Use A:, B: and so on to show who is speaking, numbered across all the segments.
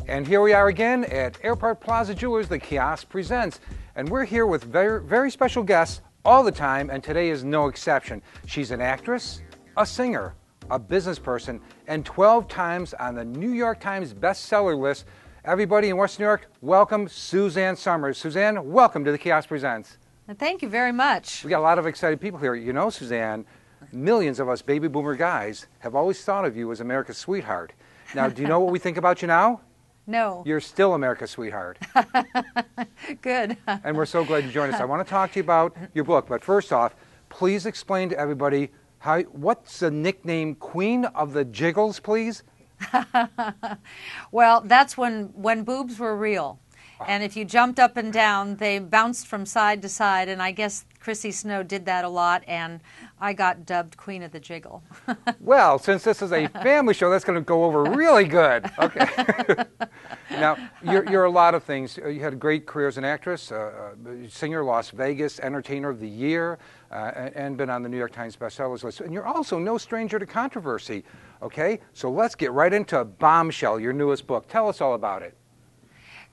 A: And here we are again at Airport Plaza Jewelers, the Kiosk presents. And we're here with very, very special guests all the time, and today is no exception. She's an actress, a singer, a business person, and 12 times on the New York Times bestseller list. Everybody in West New York, welcome Suzanne Somers. Suzanne, welcome to the Kiosk Presents.
B: Thank you very much.
A: We got a lot of excited people here. You know, Suzanne, millions of us baby boomer guys have always thought of you as America's sweetheart. Now, do you know what we think about you now?
B: No.
A: You're still America's sweetheart.
B: Good.
A: And we're so glad you joined us. I want to talk to you about your book, but first off, please explain to everybody what's the nickname Queen of the Jiggles, please?
B: Well, that's when boobs were real. And if you jumped up and down, they bounced from side to side, and I guess Chrissy Snow did that a lot, and I got dubbed Queen of the Jiggle.
A: Well, since this is a family show, that's going to go over really good. Okay. Now, you're a lot of things. You had a great career as an actress, singer, Las Vegas Entertainer of the Year, and been on the New York Times bestsellers list. And you're also no stranger to controversy. Okay, so let's get right into Bombshell, your newest book. Tell us all about it.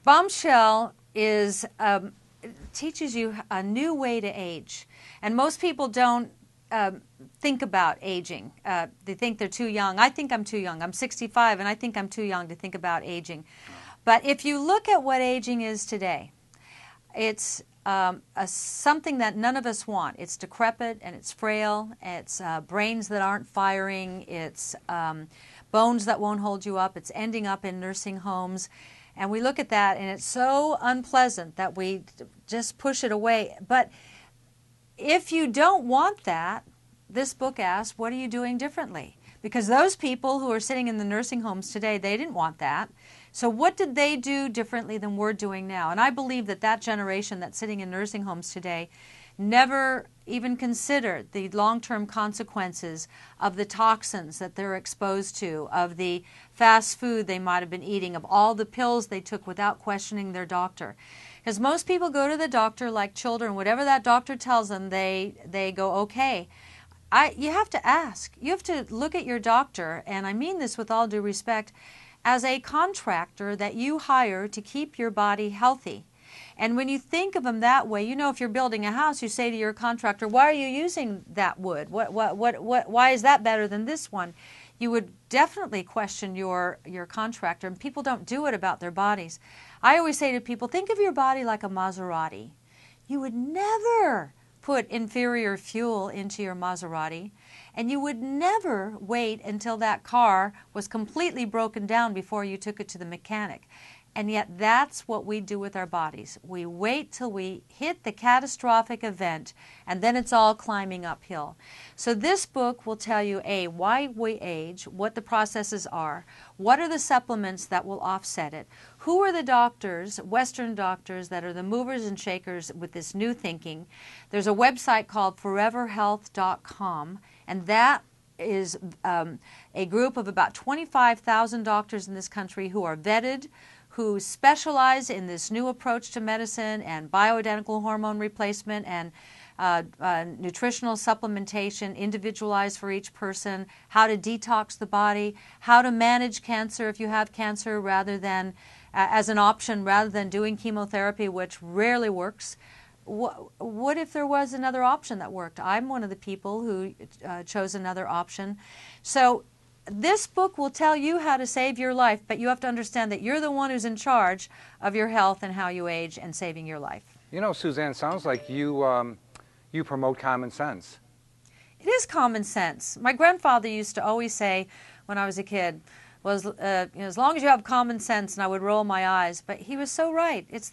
B: Bombshell teaches you a new way to age. And most people don't think about aging. They think they're too young. I think I'm too young. I'm 65, and I think I'm too young to think about aging. But if you look at what aging is today, it's something that none of us want. It's decrepit, and it's frail. It's brains that aren't firing. It's bones that won't hold you up. It's ending up in nursing homes. And we look at that, and it's so unpleasant that we just push it away. But if you don't want that, this book asks, what are you doing differently? Because those people who are sitting in the nursing homes today, they didn't want that. So what did they do differently than we're doing now? And I believe that that generation that's sitting in nursing homes today never even considered the long-term consequences of the toxins that they're exposed to, of the fast food they might have been eating, of all the pills they took without questioning their doctor. Because most people go to the doctor like children. Whatever that doctor tells them, they go, okay. You have to ask. You have to look at your doctor, and I mean this with all due respect, as a contractor that you hire to keep your body healthy. And when you think of them that way, you know, if you're building a house, you say to your contractor, why are you using that wood? Why is that better than this one? You would definitely question your contractor, and people don't do it about their bodies. I always say to people, think of your body like a Maserati. You would never put inferior fuel into your Maserati, and you would never wait until that car was completely broken down before you took it to the mechanic. And yet that's what we do with our bodies. We wait till we hit the catastrophic event, and then it's all climbing uphill. So this book will tell you, A, why we age, what the processes are, what are the supplements that will offset it, who are the doctors, Western doctors, that are the movers and shakers with this new thinking. There's a website called foreverhealth.com, and that is a group of about 25,000 doctors in this country who are vetted, who specialize in this new approach to medicine and bioidentical hormone replacement and nutritional supplementation, individualized for each person, how to detox the body, how to manage cancer if you have cancer rather than as an option rather than doing chemotherapy, which rarely works. What if there was another option that worked? I'm one of the people who chose another option. So this book will tell you how to save your life, but you have to understand that you're the one who's in charge of your health and how you age and saving your life.
A: You know, Suzanne, sounds like you promote common sense.
B: It is common sense. My grandfather used to always say when I was a kid, well, as long as you have common sense, and I would roll my eyes. But he was so right. It's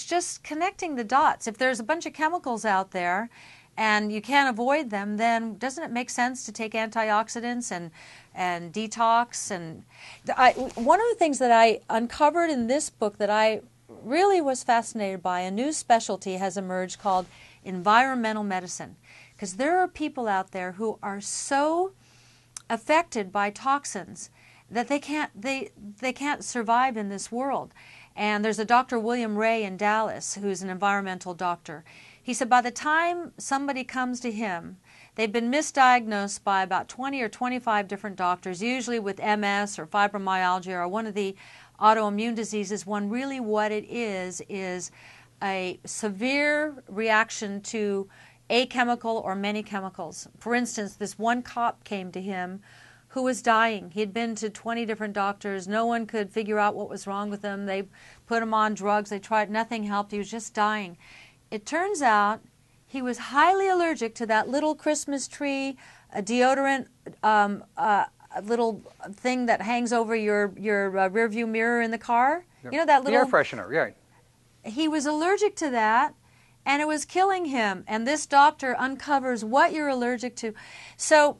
B: just connecting the dots. If there's a bunch of chemicals out there and you can't avoid them, then doesn't it make sense to take antioxidants and detox? And one of the things that I uncovered in this book that I really was fascinated by, a new specialty has emerged called environmental medicine. Because there are people out there who are so affected by toxins that they can't survive in this world. And there's a Dr. William Ray in Dallas who's an environmental doctor. He said by the time somebody comes to him, they've been misdiagnosed by about 20 or 25 different doctors, usually with MS or fibromyalgia or one of the autoimmune diseases, when really what it is a severe reaction to a chemical or many chemicals. For instance, this one cop came to him who was dying. He'd been to 20 different doctors. No one could figure out what was wrong with him. They put him on drugs. They tried. Nothing helped. He was just dying. It turns out he was highly allergic to that little Christmas tree, a deodorant, a little thing that hangs over your rear view mirror in the car.
A: Yep.
B: You know, that little...
A: The air freshener, yeah.
B: He was allergic to that, and it was killing him. And this doctor uncovers what you're allergic to. So,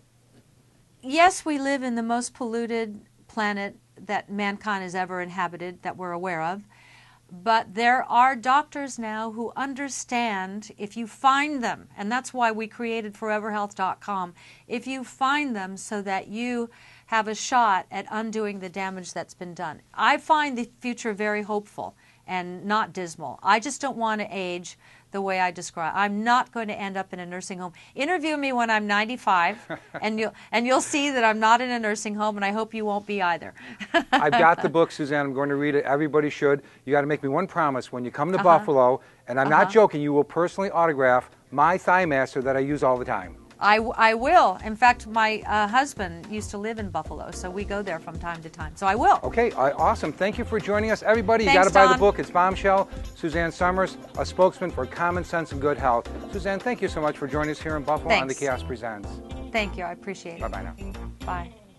B: yes, we live in the most polluted planet that mankind has ever inhabited, that we're aware of. But there are doctors now who understand, if you find them, and that's why we created foreverhealth.com, if you find them so that you have a shot at undoing the damage that's been done. I find the future very hopeful and not dismal. I just don't want to age the way I describe. I'm not going to end up in a nursing home. Interview me when I'm 95, and you'll see that I'm not in a nursing home, and I hope you won't be either.
A: I've got the book, Suzanne. I'm going to read it. Everybody should. You got to make me one promise. When you come to Buffalo, and I'm not joking, you will personally autograph my Thigh Master that I use all the time.
B: I will. In fact, my husband used to live in Buffalo, so we go there from time to time. So I will.
A: Okay, awesome. Thank you for joining us. Everybody, you
B: Thanks,
A: got to buy the
B: Don.
A: book. It's Bombshell. Suzanne Somers, a spokesman for common sense and good health. Suzanne, thank you so much for joining us here in Buffalo on the
B: Thanks.
A: Kiosk Presents.
B: Thank you. I appreciate it.
A: Bye-bye now.
B: Bye.